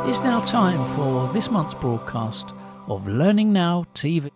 It's now time for this month's broadcast of Learning Now TV.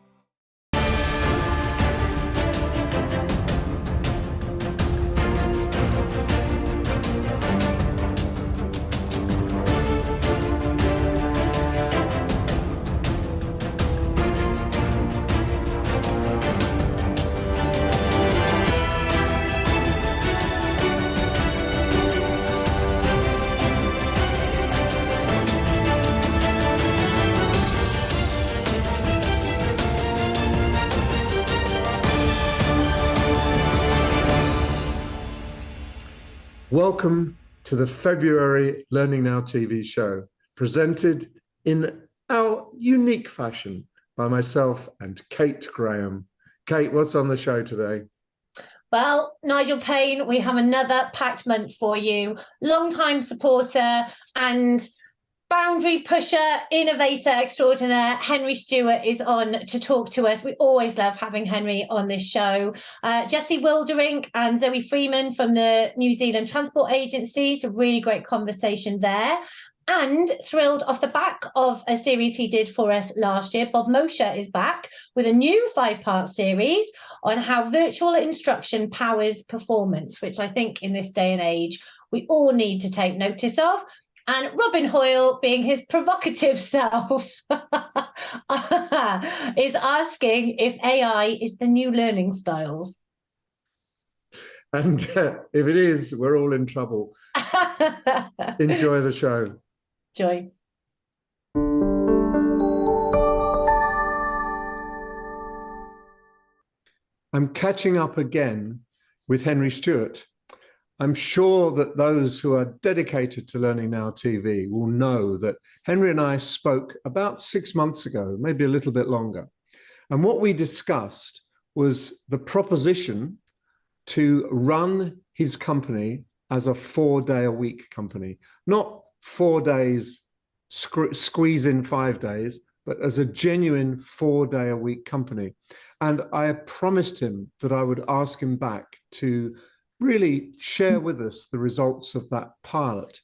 Welcome to the February Learning Now TV show, presented in our unique fashion by myself and Kate Graham. Kate, what's on the show today? Well, Nigel Payne, we have another packed month for you. Long-time supporter and boundary pusher, innovator extraordinaire, Henry Stewart is on to talk to us. We always love having Henry on this show. Jesse Wilderink and Zoe Freeman from the New Zealand Transport Agency. It's a really great conversation there. And thrilled off the back of a series he did for us last year, Bob Mosher is back with a new 5-part series on how virtual instruction powers performance, which I think in this day and age, we all need to take notice of. And Robin Hoyle, being his provocative self, is asking if AI is the new learning styles. And if it is, we're all in trouble. Enjoy the show. Joy. I'm catching up again with Henry Stewart. I'm sure that those who are dedicated to Learning Now TV will know that Henry and I spoke about 6 months ago, maybe a little bit longer. And what we discussed was the proposition to run his company as a 4-day-a-week company, not 4 days, squeeze in 5 days, but as a genuine 4-day-a-week company. And I promised him that I would ask him back to really share with us the results of that pilot.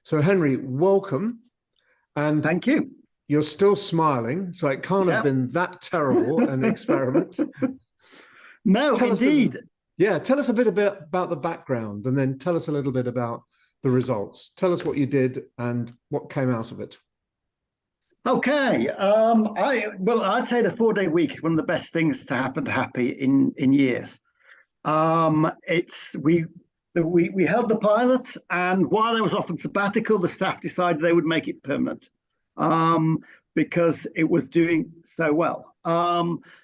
So Henry, welcome. And thank you. You're still smiling, so it can't have been that terrible an experiment. No, indeed. Tell us a bit about the background, and then tell us a little bit about the results. Tell us what you did and what came out of it. Okay. I'd say the 4-day week is one of the best things to happen to Happy in years. We held the pilot, and while I was off on sabbatical, the staff decided they would make it permanent because it was doing so well.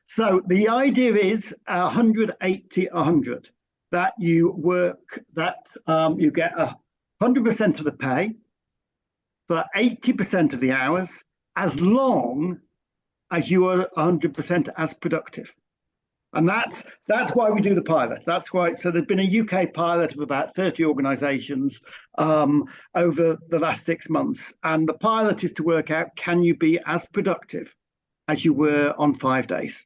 So the idea is 180-100, that you work, that you get 100% of the pay for 80% of the hours, as long as you are 100% as productive. And that's why we do the pilot. That's why. So there's been a UK pilot of about 30 organisations over the last 6 months. And the pilot is to work out, can you be as productive as you were on 5 days?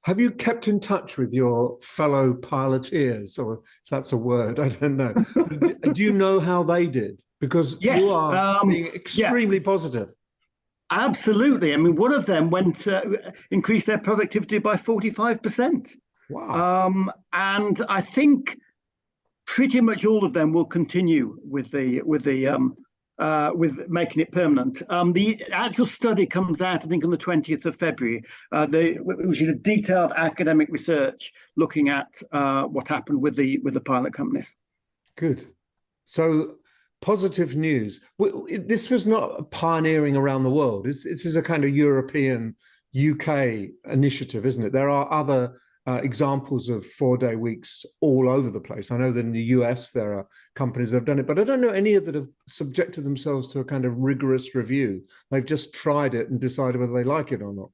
Have you kept in touch with your fellow piloteers, or if that's a word, I don't know. Do you know how they did? Because yes, you are being extremely positive. Absolutely. I mean, one of them went to increase their productivity by 45%. Wow. And I think pretty much all of them will continue with making it permanent. The actual study comes out, I think, on the 20th of February, which is a detailed academic research looking at what happened with the pilot companies. Good. So positive news. This was not pioneering around the world. This is a kind of European, UK initiative, isn't it? There are other examples of 4-day weeks all over the place. I know that in the US there are companies that have done it, but I don't know any that have subjected themselves to a kind of rigorous review. They've just tried it and decided whether they like it or not.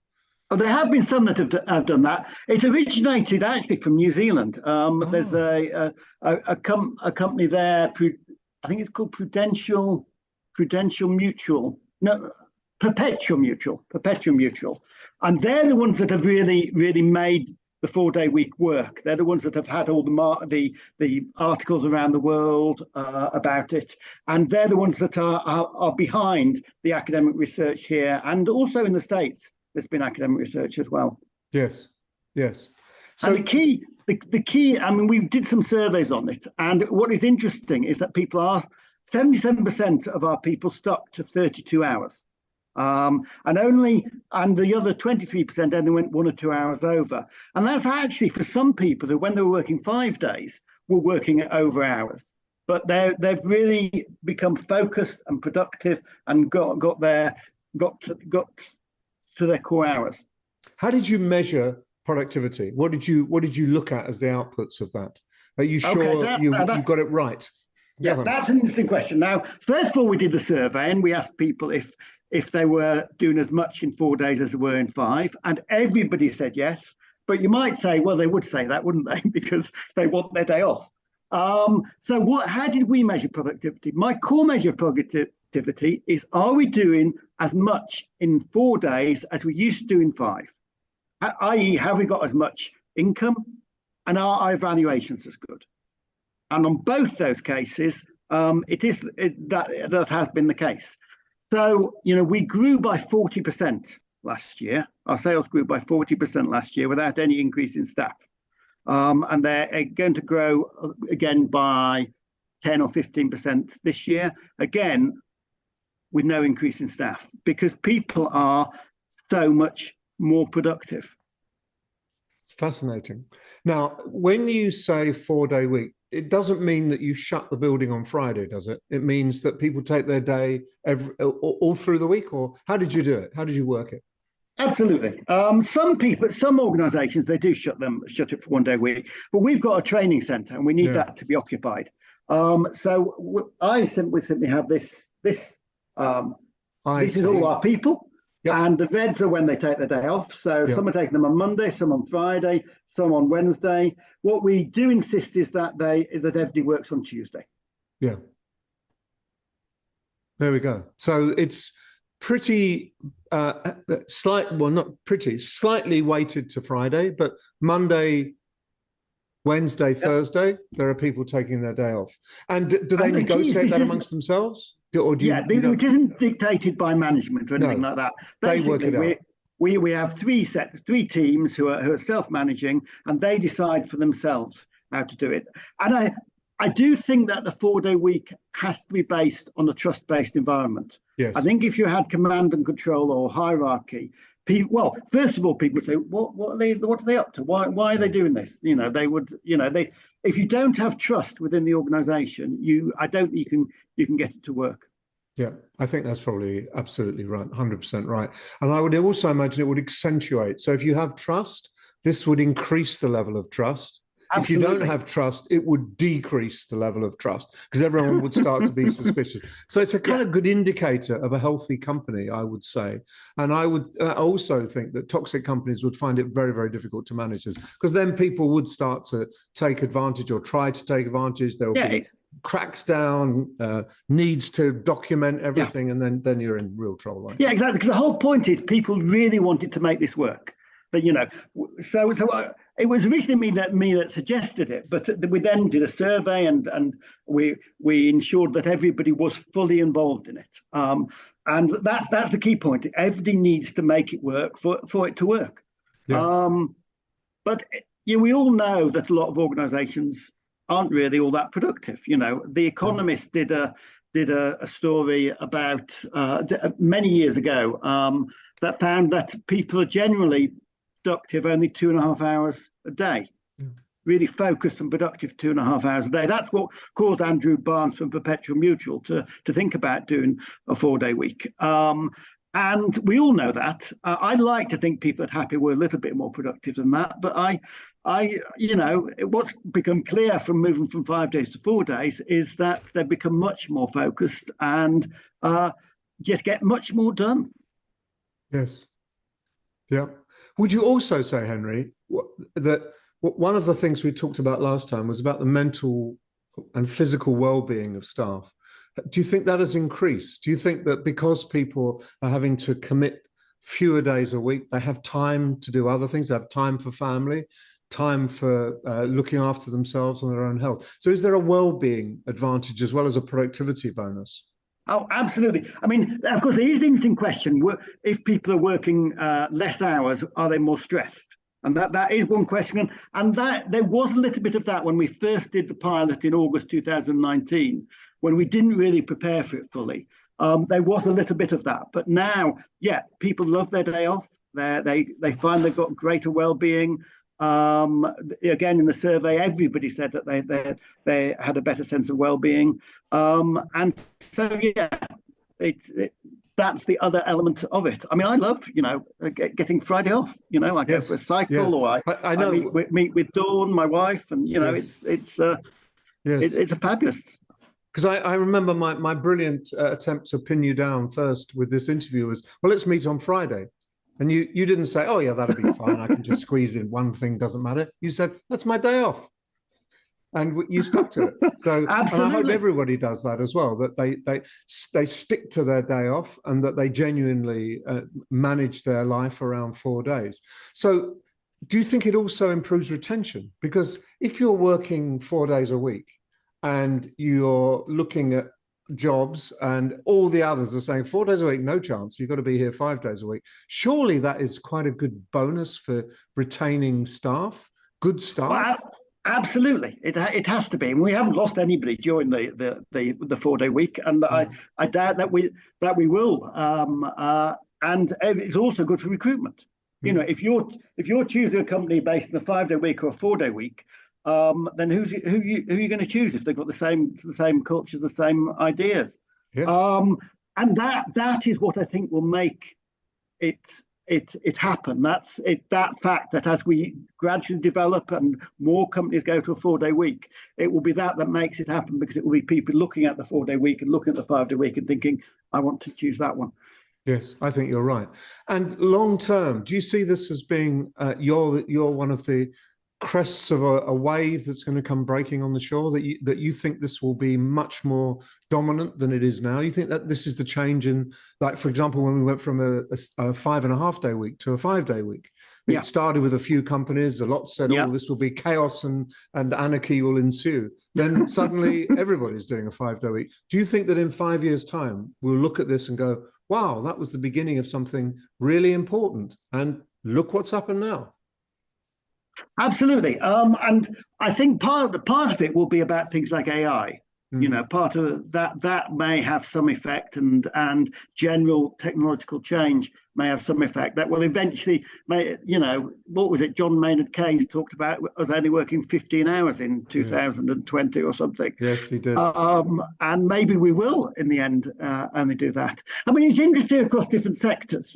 Oh, there have been some that have done that. It originated actually from New Zealand. There's a company there, I think it's called Perpetual Mutual. And they're the ones that have really made the 4-day week work. They're the ones that have had all the articles around the world about it, and they're the ones that are behind the academic research here, and also in the States. There's been academic research as well. Yes, yes. So and the key. I mean, we did some surveys on it, and what is interesting is that 77% of our people stuck to 32 hours. And the other 23% only went 1 or 2 hours over. And that's actually for some people who, when they were working 5 days, were working at over hours. But they've really become focused and productive and got to their core hours. How did you measure productivity? What did you look at as the outputs of that? Are you sure you got it right? Yeah, that's an interesting question. Now, first of all, we did the survey and we asked people if they were doing as much in 4 days as they were in 5, and everybody said yes. But you might say, well, they would say that, wouldn't they? Because they want their day off. How did we measure productivity? My core measure of productivity is, are we doing as much in 4 days as we used to do in 5? I.e., have we got as much income, and are our evaluations as good? And on both those cases, that has been the case. So, we grew by 40% last year. Our sales grew by 40% last year without any increase in staff. And they're going to grow again by 10 or 15% this year, again, with no increase in staff, because people are so much more productive. It's fascinating. Now, when you say 4-day week, it doesn't mean that you shut the building on Friday, does it? It means that people take their day all through the week, or how did you do it? How did you work it? Absolutely. Some organisations, they do shut it for 1 day a week, but we've got a training centre and we need that to be occupied. So we simply have this. This is all our people. Yep. And the VEDs are when they take the day off. So some are taking them on Monday, some on Friday, some on Wednesday. What we do insist is that everybody works on Tuesday. Yeah. There we go. So it's pretty slightly weighted to Friday, but Monday, Wednesday, Thursday, there are people taking their day off. And do they negotiate that amongst themselves? It isn't dictated by management or anything like that. Basically, they work it out. We have three teams who are self-managing, and they decide for themselves how to do it. And I do think that the 4-day week has to be based on a trust-based environment. Yes. I think if you had command and control or hierarchy, first of all, people would say, what are they up to? Why are they doing this? If you don't have trust within the organization, I don't think you can get it to work. Yeah, I think that's probably absolutely right, 100% right. And I would also imagine it would accentuate. So if you have trust, this would increase the level of trust. Absolutely. If you don't have trust, it would decrease the level of trust because everyone would start to be suspicious. So it's a kind of good indicator of a healthy company, I would say. And I would also think that toxic companies would find it very, very difficult to manage this because then people would start to take advantage or try to take advantage. There will be cracks down, needs to document everything, and then you're in real trouble. Right? Yeah, exactly. Because the whole point is people really wanted to make this work. But so it was originally me that suggested it, but we then did a survey and we ensured that everybody was fully involved in it. And that's the key point. Everybody needs to make it work for it to work. Yeah. But we all know that a lot of organisations aren't really all that productive. The Economist did a story about many years ago that found that people are generally productive only 2.5 hours a day, really focused and productive 2.5 hours a day. That's what caused Andrew Barnes from Perpetual Mutual to think about doing a 4-day week. And we all know that. I like to think people at Happy were a little bit more productive than that, but what's become clear from moving from 5 days to 4 days is that they've become much more focused and just get much more done. Yes. Yeah. Would you also say, Henry, that one of the things we talked about last time was about the mental and physical well-being of staff? Do you think that has increased? Do you think that because people are having to commit fewer days a week. They have time to do other things. They have time for family, time for looking after themselves and their own health. So is there a well-being advantage as well as a productivity bonus? Oh, absolutely. I mean, of course, there is an interesting question. If people are working less hours, are they more stressed? And that is one question. And that there was a little bit of that when we first did the pilot in August 2019, when we didn't really prepare for it fully. There was a little bit of that. But now, yeah, people love their day off. They find they've got greater well-being. Again, in the survey, everybody said that they had a better sense of well-being. And so, yeah, that's the other element of it. I mean, I love, getting Friday off. I go for a cycle, or I meet with Dawn, my wife, and it's a fabulous. Because I remember my brilliant attempt to pin you down first with this interview was, well, let's meet on Friday. And you didn't say, oh, yeah, that'll be fine. I can just squeeze in one thing, doesn't matter. You said, that's my day off. And you stuck to it. So and I hope everybody does that as well, that they stick to their day off and that they genuinely manage their life around 4 days. So do you think it also improves retention? Because if you're working 4 days a week and you're looking at jobs and all the others are saying 4 days a week, no chance, you've got to be here 5 days a week. Surely that is quite a good bonus for retaining staff, good staff. Well, absolutely, it has to be, and we haven't lost anybody during the 4 day week, and I doubt that we will. And it's also good for recruitment. If you're choosing a company based on a 5 day week or a 4 day week, then who are you going to choose if they've got the same cultures, the same ideas? Yeah. And that is what I think will make it happen. That's it. That fact that as we gradually develop and more companies go to a 4 day week, it will be that makes it happen, because it will be people looking at the 4 day week and looking at the 5 day week and thinking, I want to choose that one. Yes, I think you're right. And long term, do you see this as being you're one of the crests of a wave that's going to come breaking on the shore, that you think this will be much more dominant than it is now? You think that this is the change in, like, for example, when we went from a 5.5 day week to a 5 day week, it started with a few companies, a lot said, oh, this will be chaos and anarchy will ensue. Then suddenly everybody's doing a 5 day week. Do you think that in 5 years' time, we'll look at this and go, wow, that was the beginning of something really important, and look what's happened now? Absolutely. And I think part of it will be about things like AI. Part of that may have some effect, and general technological change may have some effect that will eventually what was it John Maynard Keynes talked about us only working 15 hours in 2020 or something. Yes, he did. And maybe we will in the end only do that. I mean, it's interesting across different sectors.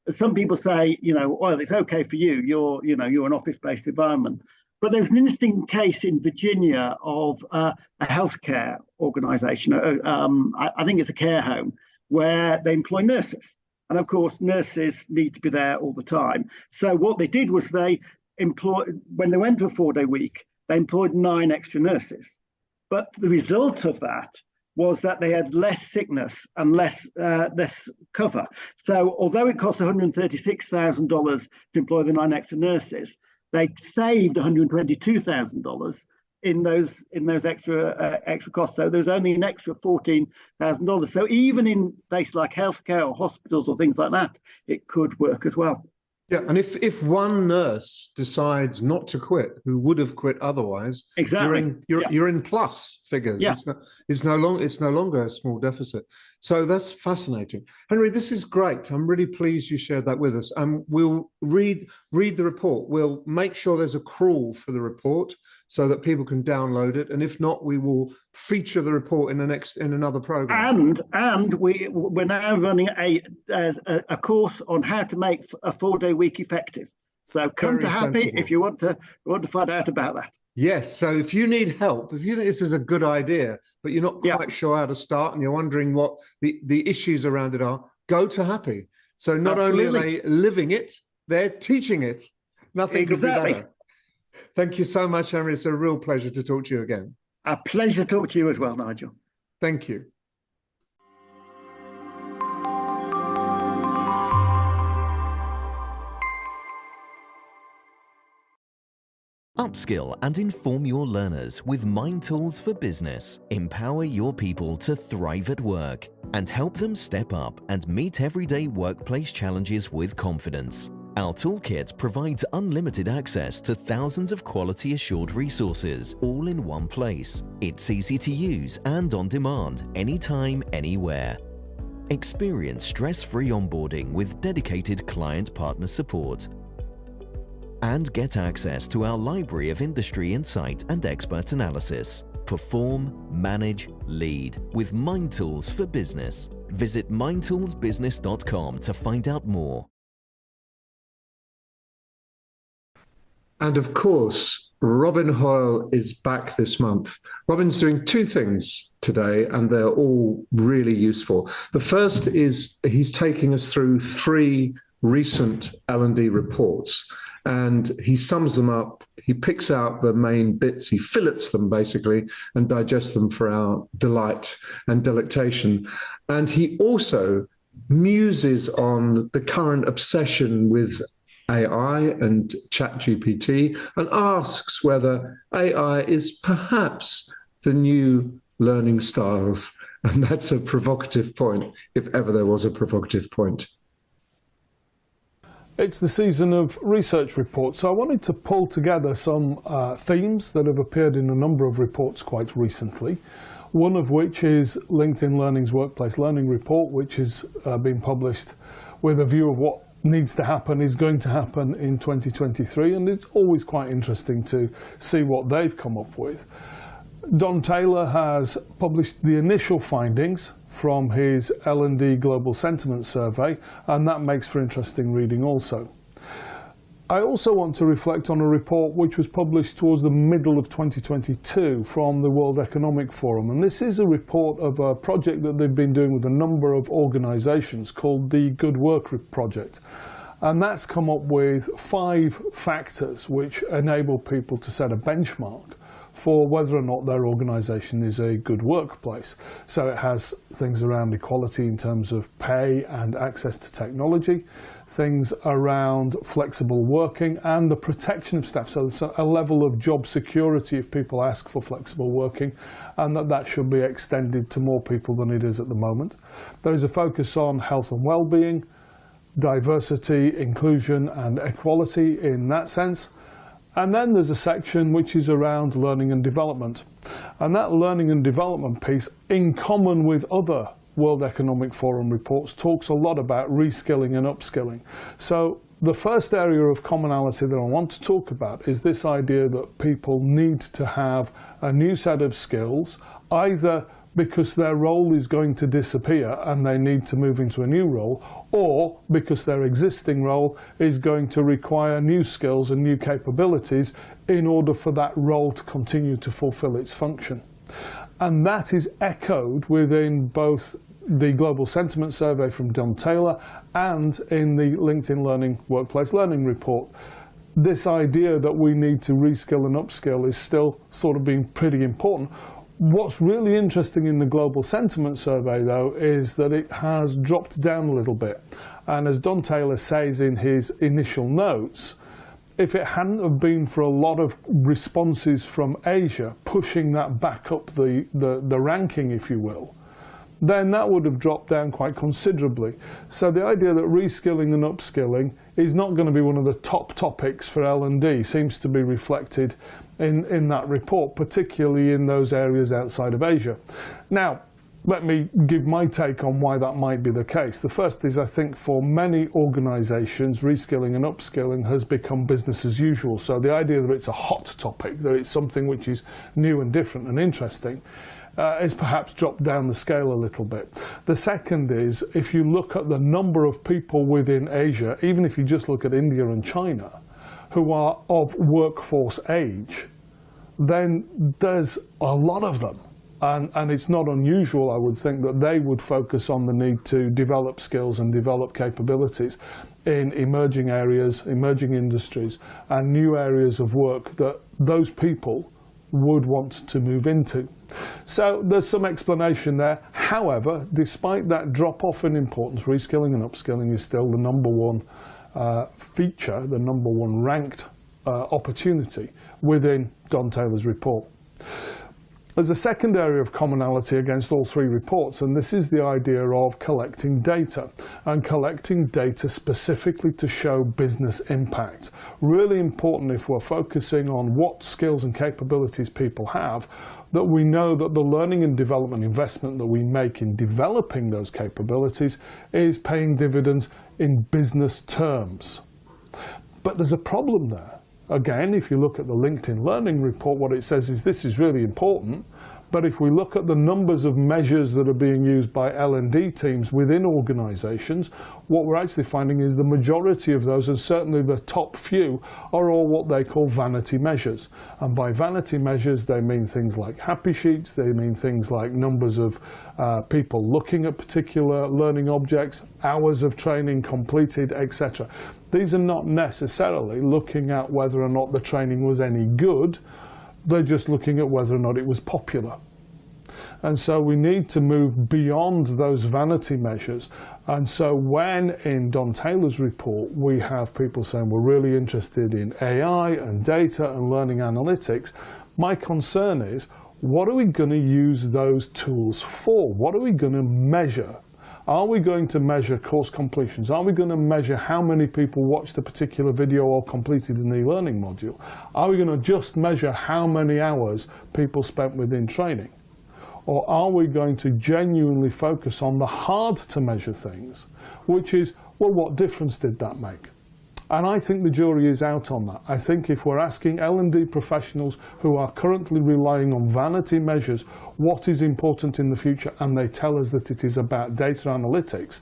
Some people say, well, it's okay for you, you're an office-based environment. But there's an interesting case in Virginia of a healthcare organization. I think it's a care home where they employ nurses. And of course, nurses need to be there all the time. So what they did was when they went to a 4 day week, they employed 9 extra nurses. But the result of that was that they had less sickness and less cover. So although it cost $136,000 to employ the 9 extra nurses, they saved $122,000 in those extra costs. So there's only an extra $14,000. So even in places like healthcare or hospitals or things like that, it could work as well. Yeah, and if one nurse decides not to quit, who would have quit otherwise, exactly, you're in plus figures. Yeah. It's no longer a small deficit. So that's fascinating, Henry. This is great. I'm really pleased you shared that with us. And we'll read the report. We'll make sure there's a crawl for the report so that people can download it. And if not, we will feature the report in another program. And we're now running a course on how to make a 4 day week effective. So come Very to Happy sensible. if you want to find out about that. Yes. So if you need help, if you think this is a good idea, but you're not quite sure how to start and you're wondering what the issues around it are, go to Happy. So not only are they living it, they're teaching it. Nothing could be better. Thank you so much, Henry. It's a real pleasure to talk to you again. A pleasure to talk to you as well, Nigel. Thank you. upskill and inform your learners with Mind Tools for Business. Empower your people to thrive at work and help them step up and meet everyday workplace challenges with confidence. Our toolkit provides unlimited access to thousands of quality assured resources, all in one place. It's easy to use and on demand, anytime, anywhere. Experience stress-free onboarding with dedicated client partner support. And get access to our library of industry insight and expert analysis. Perform, manage, lead with Mind Tools for Business. Visit mindtoolsbusiness.com to find out more. And of course, Robin Hoyle is back this month. Robin's doing two things today, and they're all really useful. The first is he's taking us through 3 recent L&D reports, and he sums them up. He picks out the main bits, he fillets them basically, and digests them for our delight and delectation. And he also muses on the current obsession with AI and ChatGPT, and asks whether AI is perhaps the new learning styles. And that's a provocative point, if ever there was a provocative point. It's the season of research reports, so I wanted to pull together some themes that have appeared in a number of reports quite recently. One of which is LinkedIn Learning's Workplace Learning Report, which has been published with a view of what needs to happen, is going to happen in 2023, and it's always quite interesting to see what they've come up with. Don Taylor has published the initial findings from his L&D Global Sentiment Survey, and that makes for interesting reading also. I also want to reflect on a report which was published towards the middle of 2022 from the World Economic Forum, and this is a report of a project that they've been doing with a number of organisations called the Good Work Project. And that's come up with 5 factors which enable people to set a benchmark for whether or not their organisation is a good workplace. So it has things around equality in terms of pay and access to technology, things around flexible working and the protection of staff. So there's a level of job security if people ask for flexible working, and that should be extended to more people than it is at the moment. There is a focus on health and well-being, diversity, inclusion and equality in that sense. And then there's a section which is around learning and development. And that learning and development piece, in common with other World Economic Forum reports, talks a lot about reskilling and upskilling. So the first area of commonality that I want to talk about is this idea that people need to have a new set of skills, either because their role is going to disappear and they need to move into a new role, or because their existing role is going to require new skills and new capabilities in order for that role to continue to fulfill its function. And that is echoed within both the Global Sentiment Survey from Don Taylor and in the LinkedIn Learning Workplace Learning Report. This idea that we need to reskill and upskill is still sort of being pretty important. What's really interesting in the Global Sentiment Survey, though, is that it has dropped down a little bit. And as Don Taylor says in his initial notes, if it hadn't have been for a lot of responses from Asia pushing that back up the ranking, if you will, then that would have dropped down quite considerably. So the idea that reskilling and upskilling is not going to be one of the top topics for L&D seems to be reflected in that report, particularly in those areas outside of Asia. Now, let me give my take on why that might be the case. The first is, I think for many organisations, reskilling and upskilling has become business as usual. So the idea that it's a hot topic, that it's something which is new and different and interesting, is perhaps dropped down the scale a little bit. The second is, if you look at the number of people within Asia, even if you just look at India and China, who are of workforce age, then there's a lot of them. And it's not unusual, I would think, that they would focus on the need to develop skills and develop capabilities in emerging areas, emerging industries, and new areas of work that those people would want to move into. So there's some explanation there. However, despite that drop-off in importance, reskilling and upskilling is still the number one feature, the number one ranked opportunity within Don Taylor's report. There's a second area of commonality against all three reports, and this is the idea of collecting data, and collecting data specifically to show business impact. Really important if we're focusing on what skills and capabilities people have, that we know that the learning and development investment that we make in developing those capabilities is paying dividends in business terms. But there's a problem there. Again, if you look at the LinkedIn Learning report, what it says is this is really important, but if we look at the numbers of measures that are being used by L&D teams within organizations, what we're actually finding is the majority of those, and certainly the top few, are all what they call vanity measures. And by vanity measures, they mean things like happy sheets, they mean things like numbers of people looking at particular learning objects, hours of training completed, etc. These are not necessarily looking at whether or not the training was any good, they're just looking at whether or not it was popular. And so we need to move beyond those vanity measures. And so when in Don Taylor's report we have people saying we're really interested in AI and data and learning analytics, my concern is, what are we going to use those tools for? What are we going to measure? Are we going to measure course completions? Are we going to measure how many people watched a particular video or completed an e-learning module? Are we going to just measure how many hours people spent within training? Or are we going to genuinely focus on the hard to measure things, which is, well, what difference did that make? And I think the jury is out on that. I think if we're asking L&D professionals who are currently relying on vanity measures what is important in the future, and they tell us that it is about data analytics,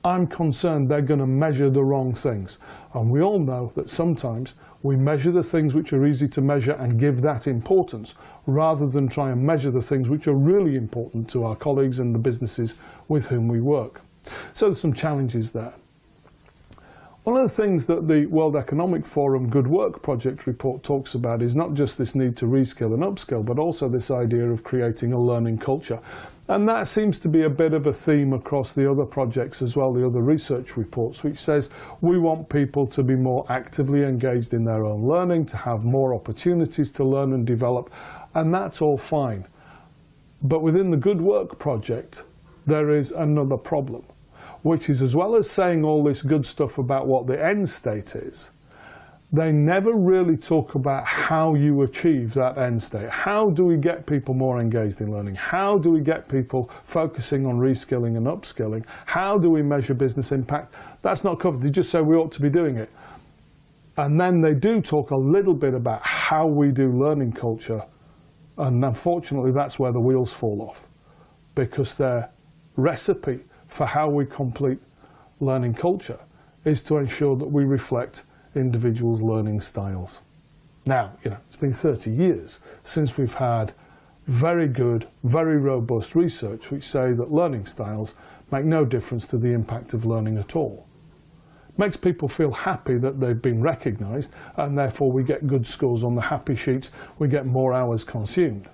I'm concerned they're going to measure the wrong things. And we all know that sometimes we measure the things which are easy to measure and give that importance, rather than try and measure the things which are really important to our colleagues and the businesses with whom we work. So there's some challenges there. One of the things that the World Economic Forum Good Work Project report talks about is not just this need to reskill and upskill, but also this idea of creating a learning culture. And that seems to be a bit of a theme across the other projects as well, the other research reports, which says we want people to be more actively engaged in their own learning, to have more opportunities to learn and develop, and that's all fine. But within the Good Work Project, there is another problem, which is, as well as saying all this good stuff about what the end state is, they never really talk about how you achieve that end state. How do we get people more engaged in learning? How do we get people focusing on reskilling and upskilling? How do we measure business impact? That's not covered. They just say we ought to be doing it. And then they do talk a little bit about how we do learning culture. And unfortunately, that's where the wheels fall off, because their recipe for how we complete learning culture is to ensure that we reflect individuals' learning styles. Now, it's been 30 years since we've had very good, very robust research which say that learning styles make no difference to the impact of learning at all. It makes people feel happy that they've been recognised, and therefore we get good scores on the happy sheets, we get more hours consumed.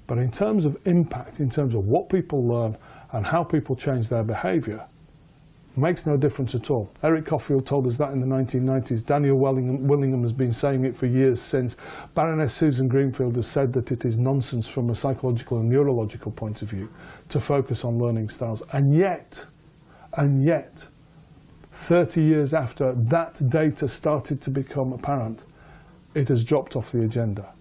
But in terms of impact, in terms of what people learn and how people change their behaviour, makes no difference at all. Eric Coffield told us that in the 1990s. Daniel Willingham has been saying it for years since. Baroness Susan Greenfield has said that it is nonsense from a psychological and neurological point of view to focus on learning styles. And yet, 30 years after that data started to become apparent, it has dropped off the agenda.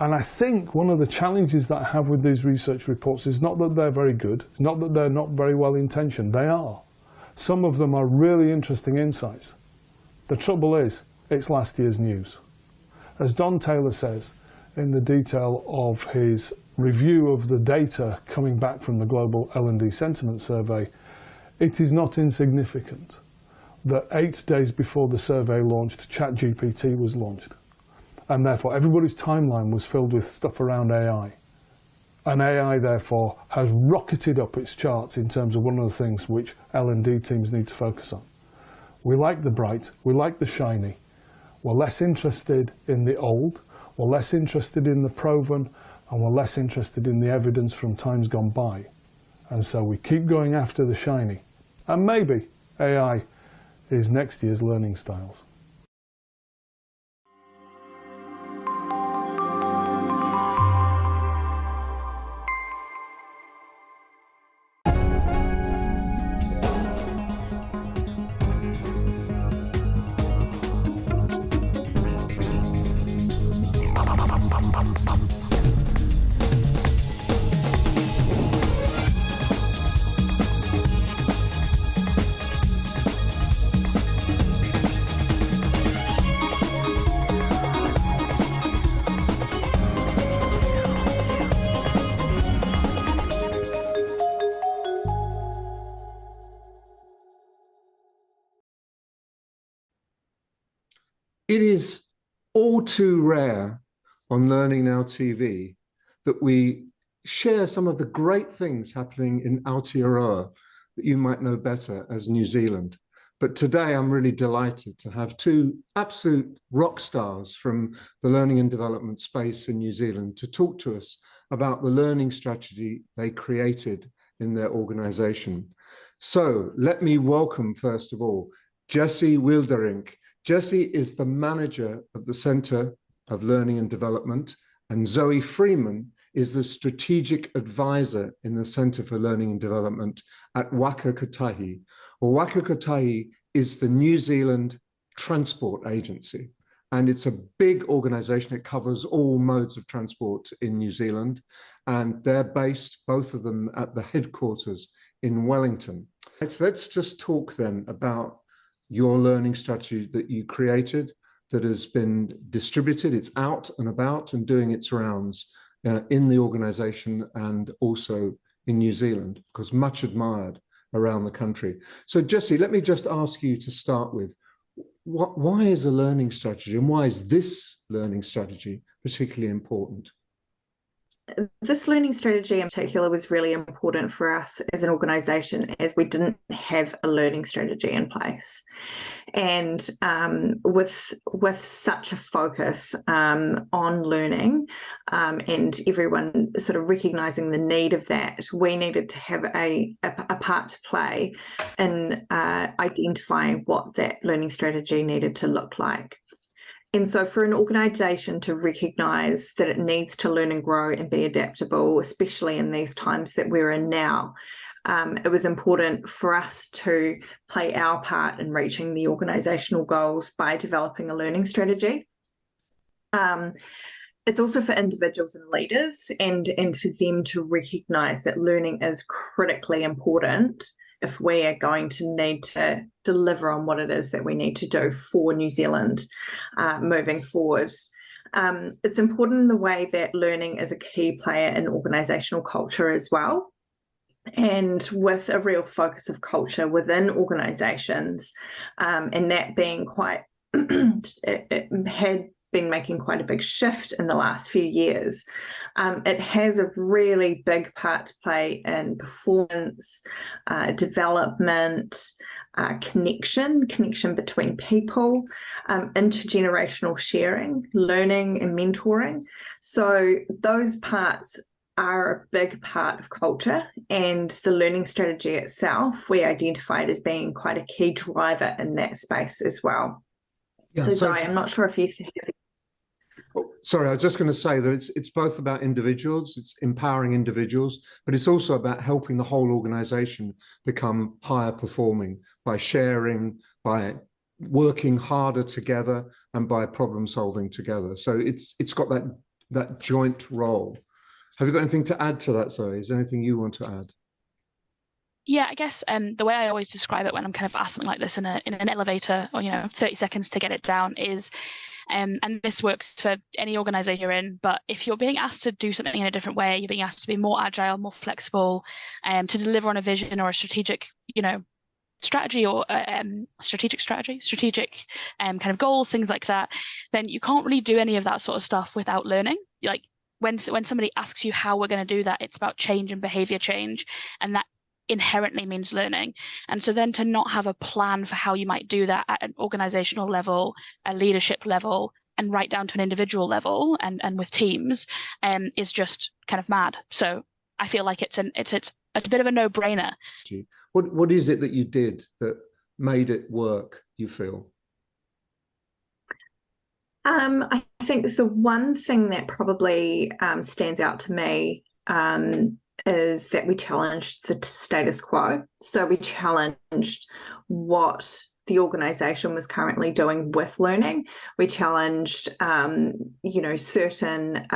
And I think one of the challenges that I have with these research reports is not that they're very good, not that they're not very well intentioned. They are. Some of them are really interesting insights. The trouble is, it's last year's news. As Don Taylor says in the detail of his review of the data coming back from the Global L&D Sentiment Survey, it is not insignificant that 8 days before the survey launched, ChatGPT was launched. And therefore everybody's timeline was filled with stuff around AI. And AI therefore has rocketed up its charts in terms of one of the things which L&D teams need to focus on. We like the bright, we like the shiny. We're less interested in the old, we're less interested in the proven, and we're less interested in the evidence from times gone by. And so we keep going after the shiny. And maybe AI is next year's learning styles. it is all too rare on Learning Now TV that we share some of the great things happening in Aotearoa that you might know better as New Zealand. But today I'm really delighted to have two absolute rock stars from the learning and development space in New Zealand to talk to us about the learning strategy they created in their organization. So let me welcome, first of all, Jessie Wilderink. Jessie is the manager of the Centre of Learning and Development, and Zoe Freeman is the strategic advisor in the Centre for Learning and Development at Waka Kotahi. Well, Waka Kotahi is the New Zealand Transport Agency, and it's a big organization. It covers all modes of transport in New Zealand, and they're based, both of them, at the headquarters in Wellington. So let's just talk then about your learning strategy that you created, that has been distributed. It's out and about and doing its rounds in the organization and also in New Zealand, because much admired around the country. So Jessie, let me just ask you to start with, why is a learning strategy, and why is this learning strategy particularly important? This learning strategy in particular was really important for us as an organisation, as we didn't have a learning strategy in place. And with such a focus on learning and everyone sort of recognising the need of that, we needed to have a part to play in identifying what that learning strategy needed to look like. And so for an organisation to recognise that it needs to learn and grow and be adaptable, especially in these times that we're in now, it was important for us to play our part in reaching the organisational goals by developing a learning strategy. It's also for individuals and leaders and for them to recognise that learning is critically important if we are going to need to deliver on what it is that we need to do for New Zealand moving forward. It's important in the way that learning is a key player in organisational culture as well. And with a real focus of culture within organisations, and that being quite, it had been making quite a big shift in the last few years. It has a really big part to play in performance, development, connection between people, intergenerational sharing, learning and mentoring. So those parts are a big part of culture, and the learning strategy itself we identified as being quite a key driver in that space as well. Yeah, so Zoe, I'm not sure if you think. Sorry, I was just going to say that it's both about individuals, it's empowering individuals, but it's also about helping the whole organization become higher performing by sharing, by working harder together, and by problem solving together. So it's got that joint role. Have you got anything to add to that, Zoe? Is there anything you want to add? Yeah, I guess the way I always describe it when I'm kind of asked something like this in an elevator, or 30 seconds to get it down, is and this works for any organization you're in, but if you're being asked to do something in a different way, you're being asked to be more agile, more flexible, to deliver on a vision or a strategic, strategy or strategic kind of goals, things like that, then you can't really do any of that sort of stuff without learning. Like when somebody asks you how we're going to do that, it's about change and behavior change, and that inherently means learning. And so then to not have a plan for how you might do that at an organizational level, a leadership level, and right down to an individual level and with teams is just kind of mad. So I feel like it's a bit of a no-brainer. What is it that you did that made it work, you feel? I think the one thing that probably stands out to me is that we challenged the status quo. So we challenged what the organisation was currently doing with learning. We challenged, certain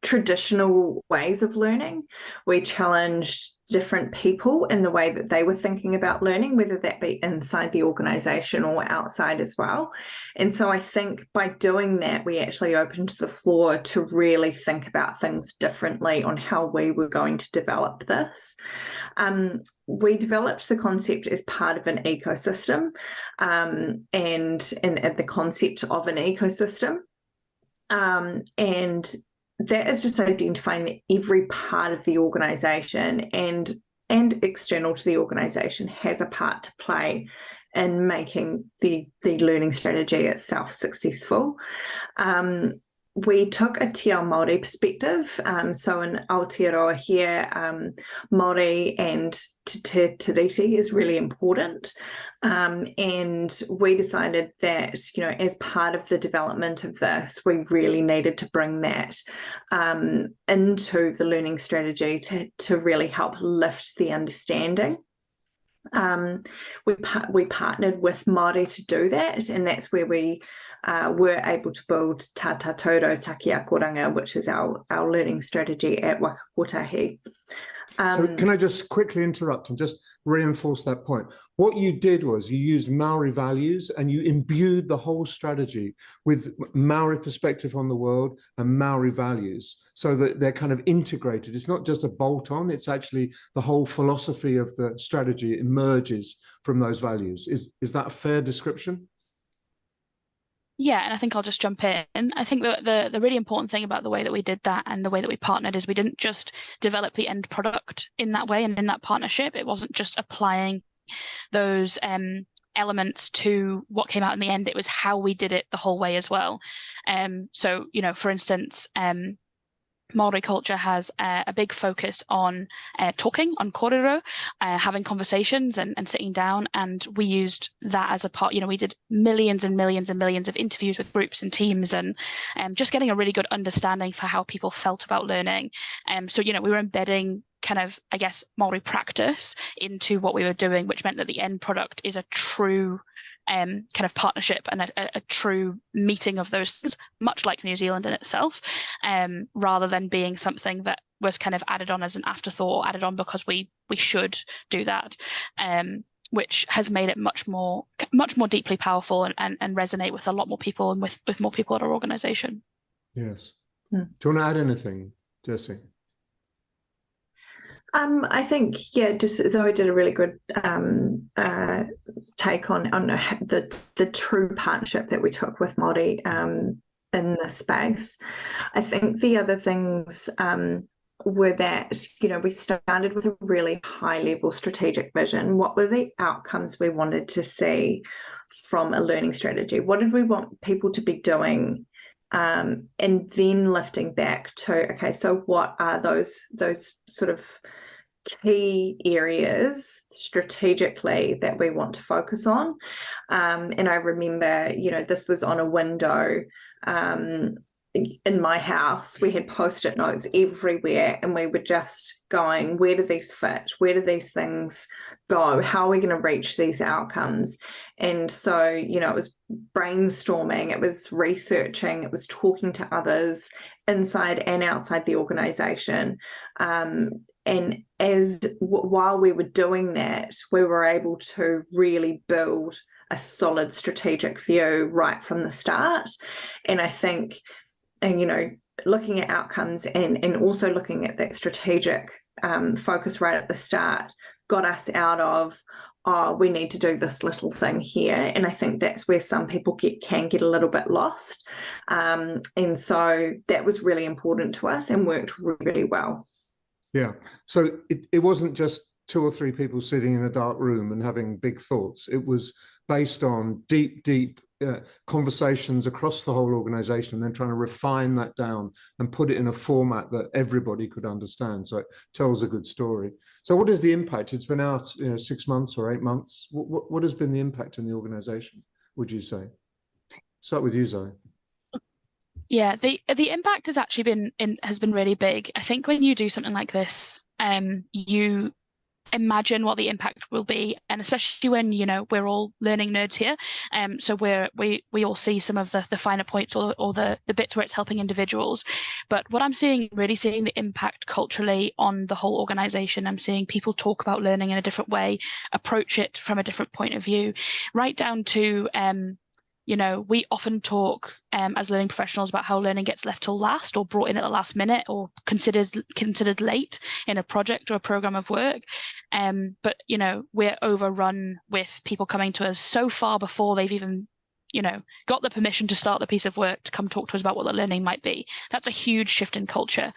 traditional ways of learning. We challenged different people in the way that they were thinking about learning, whether that be inside the organisation or outside as well. And so I think by doing that, we actually opened the floor to really think about things differently on how we were going to develop this. We developed the concept as part of an ecosystem, and the concept of an ecosystem. And that is just identifying that every part of the organisation and external to the organisation has a part to play in making the learning strategy itself successful. We took a Te Ao Māori perspective. So in Aotearoa here, Māori and Te Tiriti is really important. And we decided that, as part of the development of this, we really needed to bring that into the learning strategy to really help lift the understanding. We partnered with Māori to do that, and that's where we were able to build Tā Tātou Takiakoranga, which is our learning strategy at Waka Kotahi. So can I just quickly interrupt and just reinforce that point? What you did was you used Maori values and you imbued the whole strategy with Maori perspective on the world and Maori values so that they're kind of integrated. It's not just a bolt on, it's actually the whole philosophy of the strategy emerges from those values. Is that a fair description? Yeah, and I think I'll just jump in. I think the really important thing about the way that we did that and the way that we partnered is we didn't just develop the end product in that way and in that partnership. It wasn't just applying those elements to what came out in the end. It was how we did it the whole way as well. So, for instance, Māori culture has a big focus on talking, on kōrero, having conversations and sitting down. And we used that as a part, we did millions and millions and millions of interviews with groups and teams and just getting a really good understanding for how people felt about learning. So, we were embedding kind of, I guess, Māori practice into what we were doing, which meant that the end product is a true kind of partnership and a true meeting of those things, much like New Zealand in itself, rather than being something that was kind of added on as an afterthought, added on because we should do that, which has made it much more deeply powerful and resonate with a lot more people and with more people at our organisation. Yes. Do you want to add anything, Jessie? I think, just Zoe did a really good take on the true partnership that we took with Māori in this space. I think the other things were that, we started with a really high-level strategic vision. What were the outcomes we wanted to see from a learning strategy? What did we want people to be doing? And then lifting back to, okay, so what are those sort of key areas strategically that we want to focus on? And I remember, this was on a window in my house. We had post-it notes everywhere and we were just going, where do these fit? Where do these things go? How are we going to reach these outcomes? And so, it was brainstorming, it was researching, it was talking to others inside and outside the organisation. And while we were doing that, we were able to really build a solid strategic view right from the start. And I think, looking at outcomes and also looking at that strategic focus right at the start got us out of, we need to do this little thing here. And I think that's where some people can get a little bit lost. And so that was really important to us and worked really well. Yeah. So it wasn't just 2 or 3 people sitting in a dark room and having big thoughts. It was based on deep conversations across the whole organization and then trying to refine that down and put it in a format that everybody could understand. So it tells a good story. So what is the impact? It's been out 6 months or 8 months. What has been the impact in the organization, would you say? Start with you, Zoe. Yeah, the impact has actually been really big. I think when you do something like this, you imagine what the impact will be, and especially when, you know, we're all learning nerds here, so we all see some of the finer points or the bits where it's helping individuals. But what I'm really seeing the impact culturally on the whole organization. I'm seeing people talk about learning in a different way, approach it from a different point of view, right down to you know, we often talk as learning professionals about how learning gets left till last, or brought in at the last minute, or considered late in a project or a program of work. But, you know, we're overrun with people coming to us so far before they've even, you know, got the permission to start the piece of work to come talk to us about what the learning might be. That's a huge shift in culture.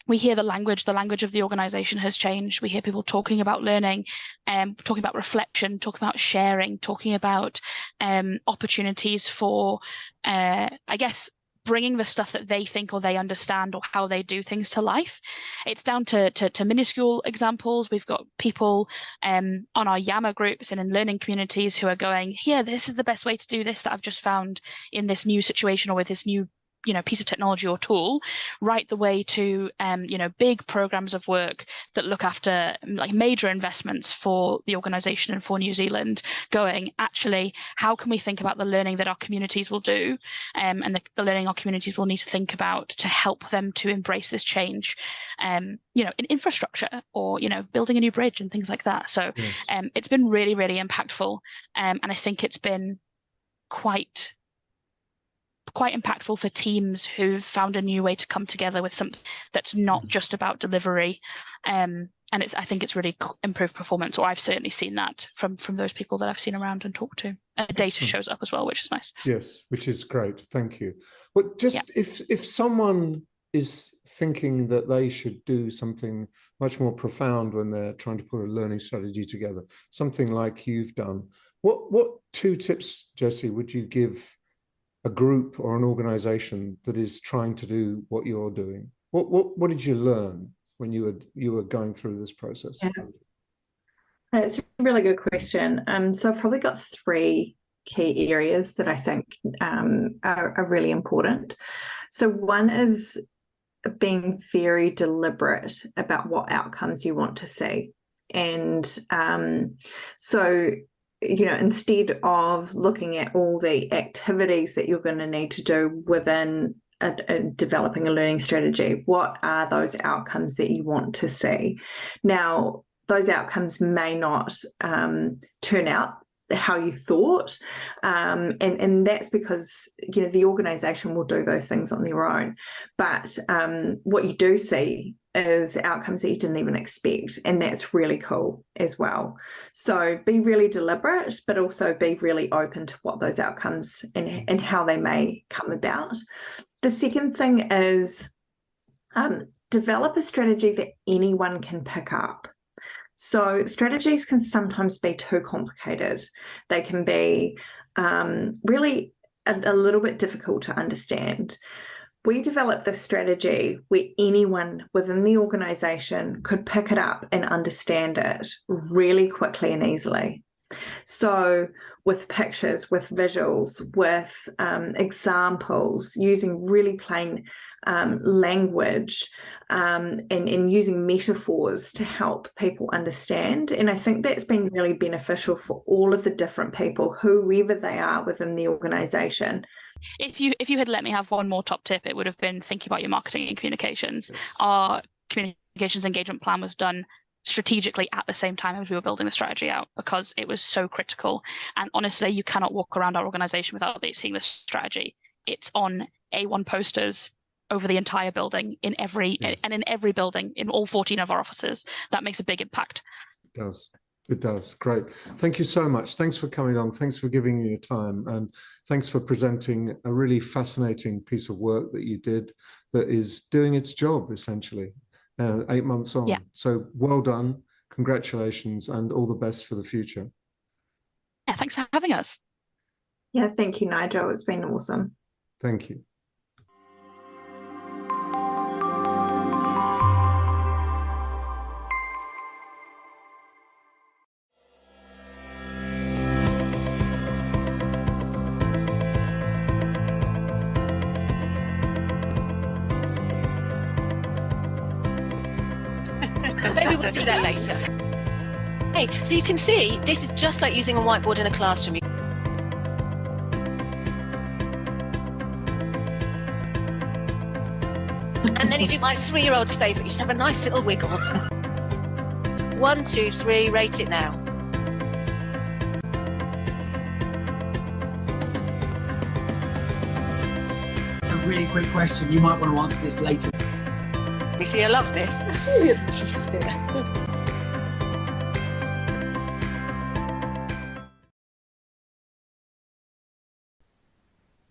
We hear the language of the organization has changed. We hear people talking about learning, talking about reflection, talking about sharing, talking about opportunities for, I guess, bringing the stuff that they think or they understand or how they do things to life. It's down to minuscule examples. We've got people on our Yammer groups and in learning communities who are going, here, this is the best way to do this that I've just found in this new situation or with this new, you know, piece of technology or tool, right the way to you know, big programs of work that look after like major investments for the organization and for New Zealand, going, actually, how can we think about the learning that our communities will do, and the learning our communities will need to think about to help them to embrace this change, you know, in infrastructure, or, you know, building a new bridge and things like that. So it's been really, really impactful, and I think it's been quite impactful for teams who've found a new way to come together with something that's not just about delivery. And I think it's really improved performance, or I've certainly seen that from those people that I've seen around and talked to. And the data shows up as well, which is nice. Yes, which is great. Thank you. But just if someone is thinking that they should do something much more profound when they're trying to put a learning strategy together, something like you've done, what 2 tips, Jessie, would you give a group or an organization that is trying to do what you're doing? What did you learn when you were going through this process? Yeah. It's a really good question. So I've probably got 3 key areas that I think are really important. So one is being very deliberate about what outcomes you want to see. And so, you know, instead of looking at all the activities that you're going to need to do within developing a learning strategy, what are those outcomes that you want to see? Now, those outcomes may not turn out how you thought, and that's because, you know, the organisation will do those things on their own. But what you do see is outcomes that you didn't even expect, and that's really cool as well. So be really deliberate, but also be really open to what those outcomes and how they may come about. The second thing is develop a strategy that anyone can pick up. So strategies can sometimes be too complicated. They can be really a little bit difficult to understand. We developed this strategy where anyone within the organisation could pick it up and understand it really quickly and easily. So with pictures, with visuals, with examples, using really plain language, and using metaphors to help people understand. And I think that's been really beneficial for all of the different people, whoever they are within the organisation. If you had let me have one more top tip, it would have been thinking about your marketing and communications. Our communications engagement plan was done strategically at the same time as we were building the strategy out, because it was so critical. And honestly, you cannot walk around our organization without seeing this strategy. It's on A1 posters over the entire building, in every building, in all 14 of our offices. That makes a big impact. It does. It does. Great. Thank you so much. Thanks for coming on. Thanks for giving me your time. And thanks for presenting a really fascinating piece of work that you did that is doing its job, essentially, 8 months on. Yeah. So well done. Congratulations, and all the best for the future. Yeah, thanks for having us. Yeah, thank you, Nigel. It's been awesome. Thank you. Maybe I'll do that later. Hey, so you can see, this is just like using a whiteboard in a classroom. And then you do my 3-year-old's favourite, you just have a nice little wiggle. 1, 2, 3, rate it now. A really quick question, you might want to answer this later. You see, I love this.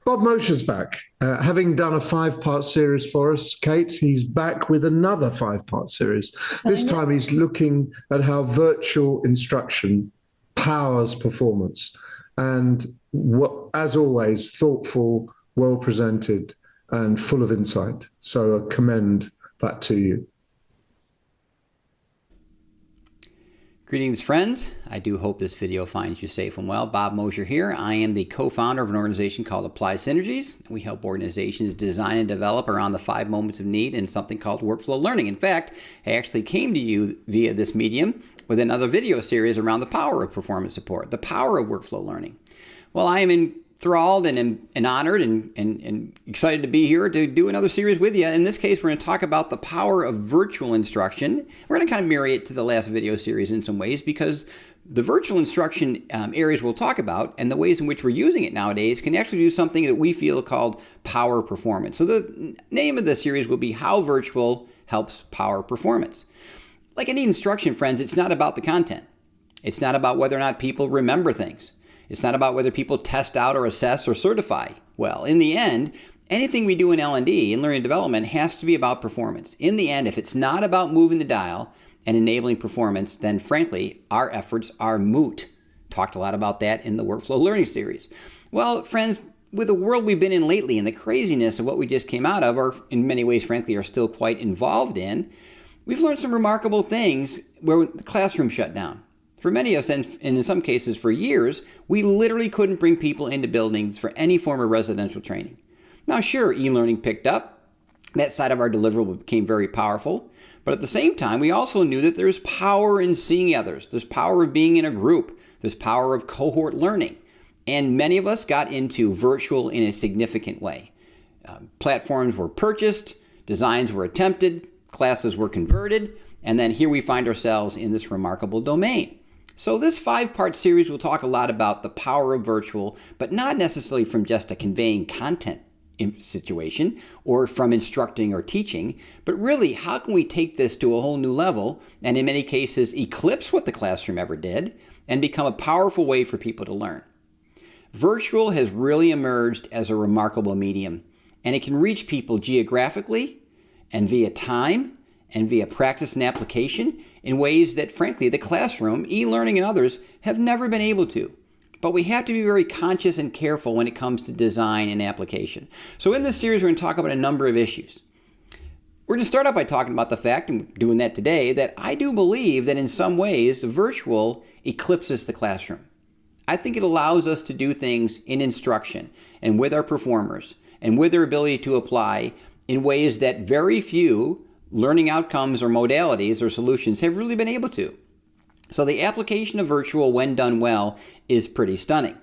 Bob Mosher's back. Having done a 5-part series for us, Kate, he's back with another 5-part series. This time he's looking at how virtual instruction powers performance. And as always, thoughtful, well presented, and full of insight. So I commend that to you. Greetings, friends. I do hope this video finds you safe and well. Bob Mosher here. I am the co-founder of an organization called Apply Synergies. We help organizations design and develop around the 5 moments of need in something called workflow learning. In fact, I actually came to you via this medium with another video series around the power of performance support, the power of workflow learning. Well, I am enthralled and honored and excited to be here to do another series with you. In this case, we're going to talk about the power of virtual instruction. We're going to kind of marry it to the last video series in some ways, because the virtual instruction areas we'll talk about and the ways in which we're using it nowadays can actually do something that we feel called power performance. So the name of this series will be How Virtual Helps Power Performance. Like any instruction, friends, it's not about the content. It's not about whether or not people remember things. It's not about whether people test out or assess or certify well. In the end, anything we do in L&D, in learning and development, has to be about performance. In the end, if it's not about moving the dial and enabling performance, then frankly, our efforts are moot. Talked a lot about that in the Workflow Learning series. Well, friends, with the world we've been in lately and the craziness of what we just came out of, or in many ways, frankly, are still quite involved in, we've learned some remarkable things where the classroom shut down. For many of us, and in some cases for years, we literally couldn't bring people into buildings for any form of residential training. Now, sure, e-learning picked up. That side of our deliverable became very powerful. But at the same time, we also knew that there's power in seeing others. There's power of being in a group. There's power of cohort learning. And many of us got into virtual in a significant way. Platforms were purchased, designs were attempted, classes were converted, and then here we find ourselves in this remarkable domain. So this 5-part series will talk a lot about the power of virtual, but not necessarily from just a conveying content situation or from instructing or teaching, but really how can we take this to a whole new level and in many cases eclipse what the classroom ever did and become a powerful way for people to learn. Virtual has really emerged as a remarkable medium, and it can reach people geographically and via time and via practice and application in ways that, frankly, the classroom, e-learning and others have never been able to. But we have to be very conscious and careful when it comes to design and application. So in this series, we're going to talk about a number of issues. We're going to start out by talking about the fact, and doing that today, that I do believe that in some ways, virtual eclipses the classroom. I think it allows us to do things in instruction and with our performers and with their ability to apply in ways that very few learning outcomes or modalities or solutions have really been able to. So the application of virtual, when done well, is pretty stunning.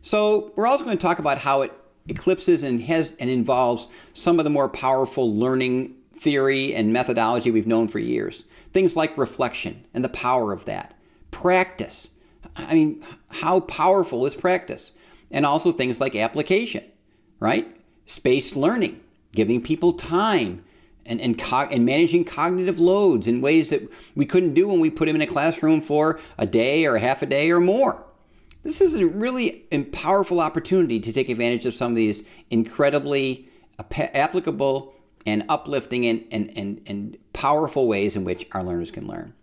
So we're also going to talk about how it eclipses and involves some of the more powerful learning theory and methodology we've known for years. Things like reflection and the power of that. Practice. I mean, how powerful is practice? And also things like application, right? Spaced learning, giving people time, and managing cognitive loads in ways that we couldn't do when we put them in a classroom for a day or half a day or more. This is a really powerful opportunity to take advantage of some of these incredibly applicable and uplifting and powerful ways in which our learners can learn.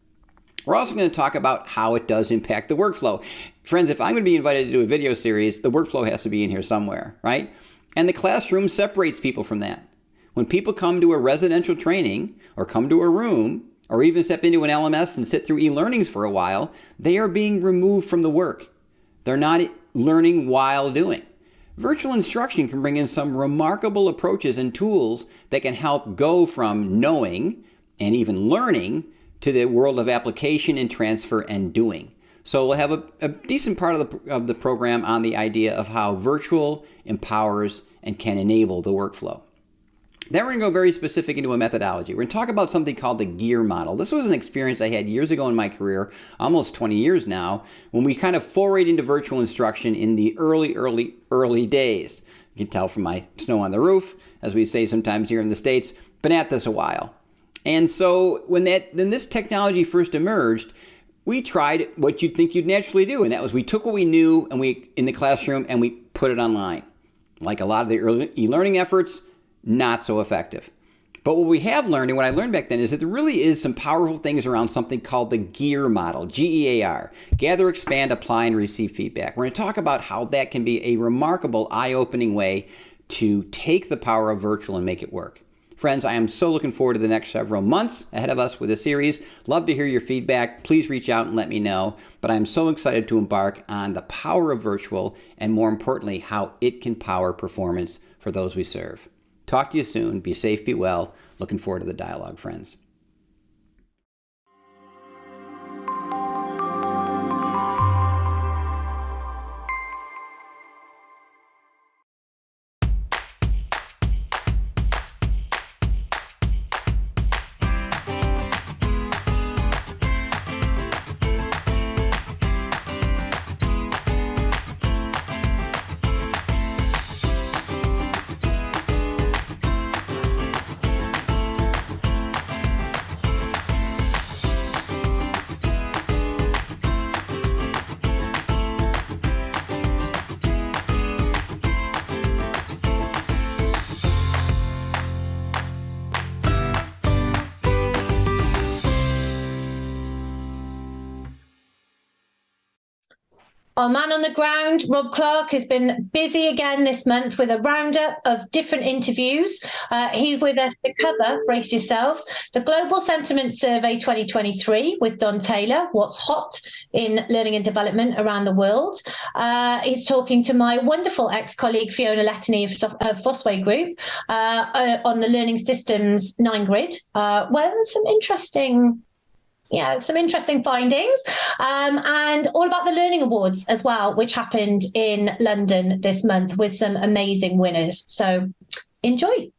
We're also going to talk about how it does impact the workflow. Friends, if I'm going to be invited to do a video series, the workflow has to be in here somewhere, right? And the classroom separates people from that. When people come to a residential training or come to a room or even step into an LMS and sit through e-learnings for a while, they are being removed from the work. They're not learning while doing. Virtual instruction can bring in some remarkable approaches and tools that can help go from knowing and even learning to the world of application and transfer and doing. So we'll have a decent part of the program on the idea of how virtual empowers and can enable the workflow. Then we're going to go very specific into a methodology. We're going to talk about something called the GEAR model. This was an experience I had years ago in my career, almost 20 years now, when we kind of forayed into virtual instruction in the early days. You can tell from my snow on the roof, as we say sometimes here in the States, been at this a while. And so when this technology first emerged, we tried what you'd think you'd naturally do, and that was we took what we knew in the classroom and we put it online. Like a lot of the early e-learning efforts, not so effective. But what we have learned, and what I learned back then, is that there really is some powerful things around something called the GEAR model, G-E-A-R. Gather, expand, apply, and receive feedback. We're going to talk about how that can be a remarkable, eye-opening way to take the power of virtual and make it work. Friends, I am so looking forward to the next several months ahead of us with this series. Love to hear your feedback. Please reach out and let me know. But I'm so excited to embark on the power of virtual and, more importantly, how it can power performance for those we serve. Talk to you soon. Be safe, be well. Looking forward to the dialogue, friends. Our man on the ground, Rob Clark, has been busy again this month with a roundup of different interviews. He's with us to cover, brace yourselves, the Global Sentiment Survey 2023 with Don Taylor, what's hot in learning and development around the world. He's talking to my wonderful ex-colleague Fiona Lettany of Fosway Group on the Learning Systems 9 Grid. Some interesting findings, and all about the Learning Awards as well, which happened in London this month with some amazing winners. So enjoy.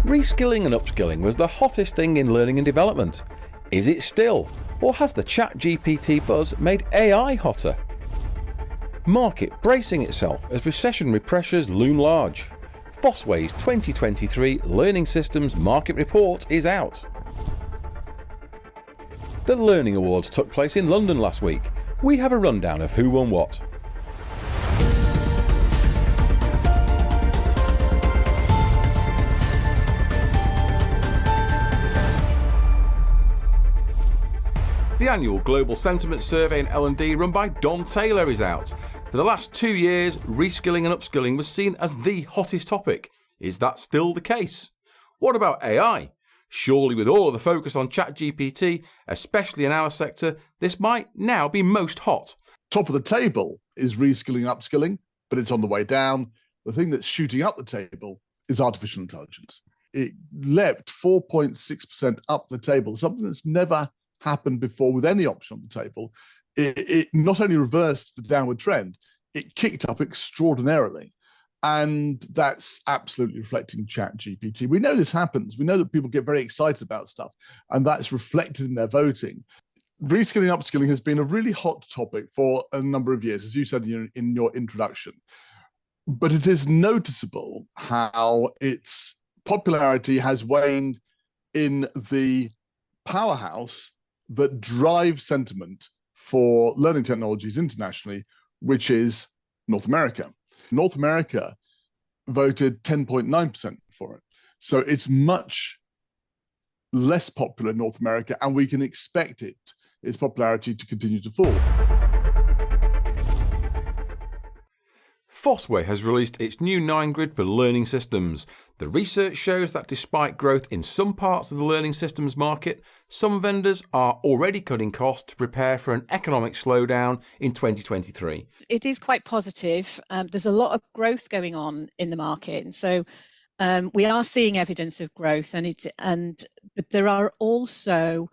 Reskilling and upskilling was the hottest thing in learning and development. Is it still? Or has the ChatGPT buzz made AI hotter? Market bracing itself as recessionary pressures loom large. Fosway's 2023 Learning Systems Market Report is out. The Learning Awards took place in London last week. We have a rundown of who won what. The annual Global Sentiment Survey and L&D run by Don Taylor is out. For the last 2 years, reskilling and upskilling was seen as the hottest topic. Is that still the case? What about AI? Surely with all of the focus on ChatGPT, especially in our sector, this might now be most hot. Top of the table is reskilling and upskilling, but it's on the way down. The thing that's shooting up the table is artificial intelligence. It leapt 4.6% up the table, something that's never happened before with any option on the table. It not only reversed the downward trend, it kicked up extraordinarily. And that's absolutely reflecting ChatGPT. We know this happens. We know that people get very excited about stuff, and that's reflected in their voting. Reskilling and upskilling has been a really hot topic for a number of years, as you said in your introduction. But it is noticeable how its popularity has waned in the powerhouse that drives sentiment for learning technologies internationally, which is North America. North America voted 10.9% for it. So it's much less popular in North America, and we can expect its popularity to continue to fall. Fosway has released its new 9-grid for learning systems. The research shows that despite growth in some parts of the learning systems market, some vendors are already cutting costs to prepare for an economic slowdown in 2023. It is quite positive. There's a lot of growth going on in the market. And so We are seeing evidence of growth, but there are also,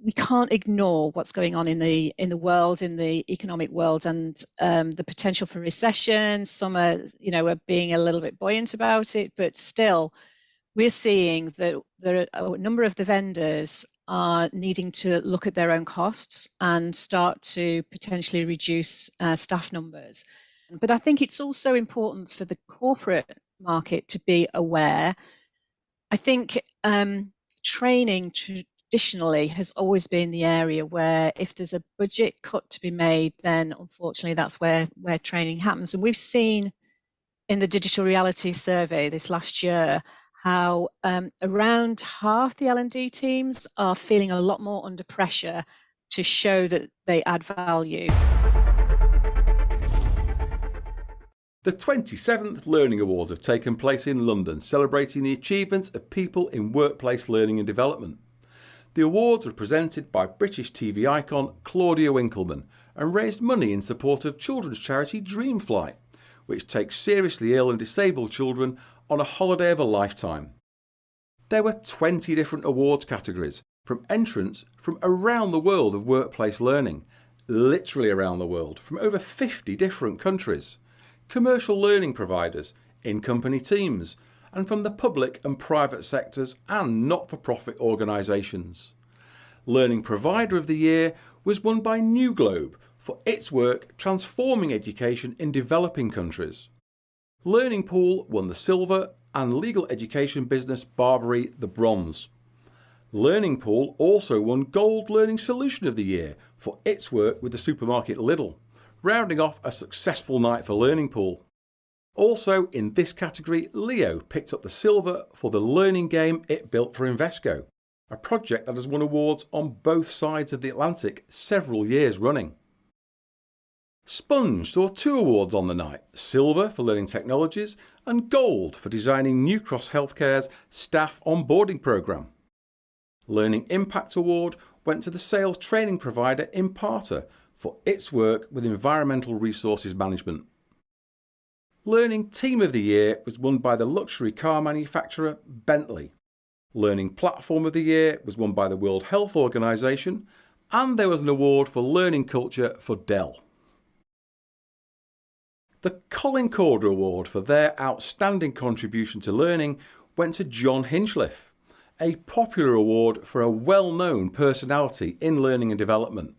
we can't ignore what's going on in the world, in the economic world, and the potential for recession. Some are being a little bit buoyant about it, but still, we're seeing that there are a number of the vendors are needing to look at their own costs and start to potentially reduce staff numbers. But I think it's also important for the corporate market to be aware. I think training traditionally has always been the area where if there's a budget cut to be made, then unfortunately that's where training happens. And we've seen in the digital reality survey this last year how around half the L&D teams are feeling a lot more under pressure to show that they add value. The 27th Learning Awards have taken place in London, celebrating the achievements of people in workplace learning and development. The awards were presented by British TV icon Claudia Winkleman and raised money in support of children's charity Dreamflight, which takes seriously ill and disabled children on a holiday of a lifetime. There were 20 different awards categories, from entrants from around the world of workplace learning, literally around the world, from over 50 different countries, commercial learning providers, in-company teams, and from the public and private sectors and not-for-profit organisations. Learning Provider of the Year was won by New Globe for its work transforming education in developing countries. Learning Pool won the silver and legal education business Barbary the bronze. Learning Pool also won Gold Learning Solution of the Year for its work with the supermarket Lidl, rounding off a successful night for Learning Pool. Also in this category, Leo picked up the silver for the learning game it built for Invesco, a project that has won awards on both sides of the Atlantic several years running. Sponge saw 2 awards on the night, silver for learning technologies and gold for designing New Cross Healthcare's staff onboarding programme. Learning Impact Award went to the sales training provider Imparter for its work with environmental resources management. Learning Team of the Year was won by the luxury car manufacturer Bentley. Learning Platform of the Year was won by the World Health Organization, and there was an award for learning culture for Dell. The Colin Corder Award for their outstanding contribution to learning went to John Hinchliffe, a popular award for a well-known personality in learning and development.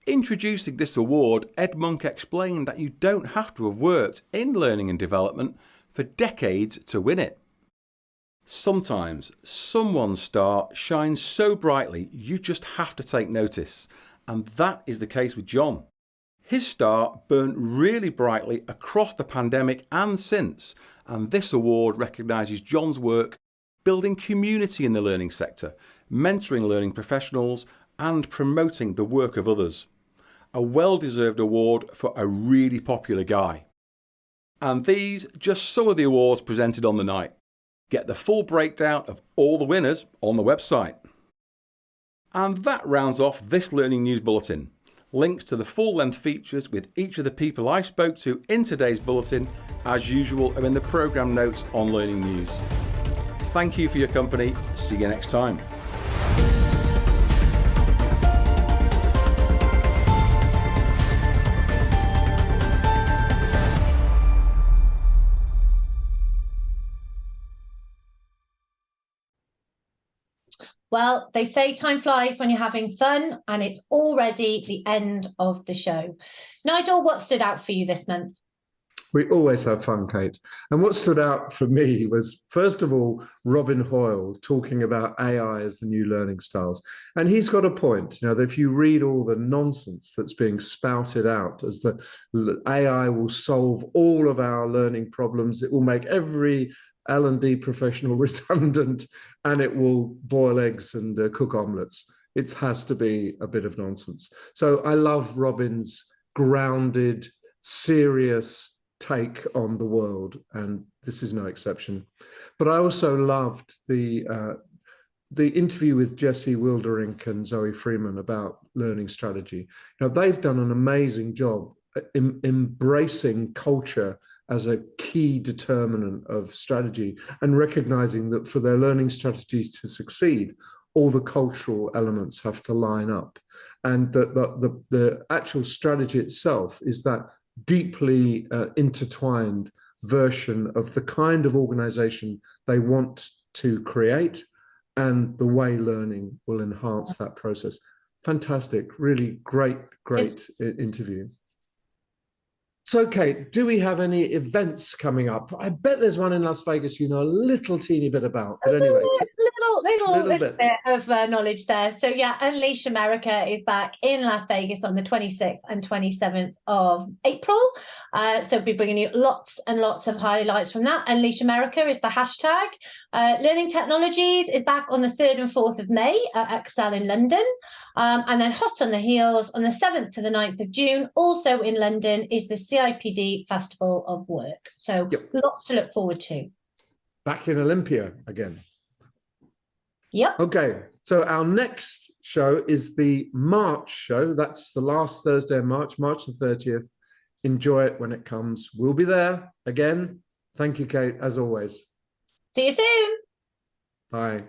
Introducing this award, Ed Monk explained that you don't have to have worked in learning and development for decades to win it. Sometimes someone's star shines so brightly you just have to take notice, and that is the case with John. His star burnt really brightly across the pandemic and since, and this award recognises John's work building community in the learning sector, mentoring learning professionals and promoting the work of others. A well-deserved award for a really popular guy. And these just some of the awards presented on the night. Get the full breakdown of all the winners on the website. And that rounds off this Learning News Bulletin. Links to the full-length features with each of the people I spoke to in today's bulletin, as usual, are in the programme notes on Learning News. Thank you for your company. See you next time. Well, they say time flies when you're having fun, and it's already the end of the show. Nigel, what stood out for you this month? We always have fun, Kate. And what stood out for me was, first of all, Robin Hoyle talking about AI as the new learning styles. And he's got a point, that if you read all the nonsense that's being spouted out as the AI will solve all of our learning problems, it will make every L&D professional redundant, and it will boil eggs and cook omelets. It has to be a bit of nonsense. So I love Robin's grounded, serious take on the world, and this is no exception. But I also loved the interview with Jesse Wilderink and Zoe Freeman about learning strategy. They've done an amazing job embracing culture as a key determinant of strategy, and recognizing that for their learning strategies to succeed, all the cultural elements have to line up. And the actual strategy itself is that deeply intertwined version of the kind of organization they want to create and the way learning will enhance that process. Fantastic, really great interview. So, Kate, do we have any events coming up? I bet there's one in Las Vegas you know a little teeny bit about, but anyway. Little bit of knowledge there. So yeah, Unleash America is back in Las Vegas on the 26th and 27th of April. So we'll be bringing you lots and lots of highlights from that. Unleash America is the hashtag. Learning Technologies is back on the 3rd and 4th of May at Excel in London. And then hot on the heels on the 7th to the 9th of June, also in London, is the CIPD Festival of Work. So lots to look forward to. Back in Olympia again. Yep. Okay, so our next show is the March show. That's the last Thursday of March, March the 30th. Enjoy it when it comes. We'll be there again. Thank you, Kate, as always. See you soon. Bye.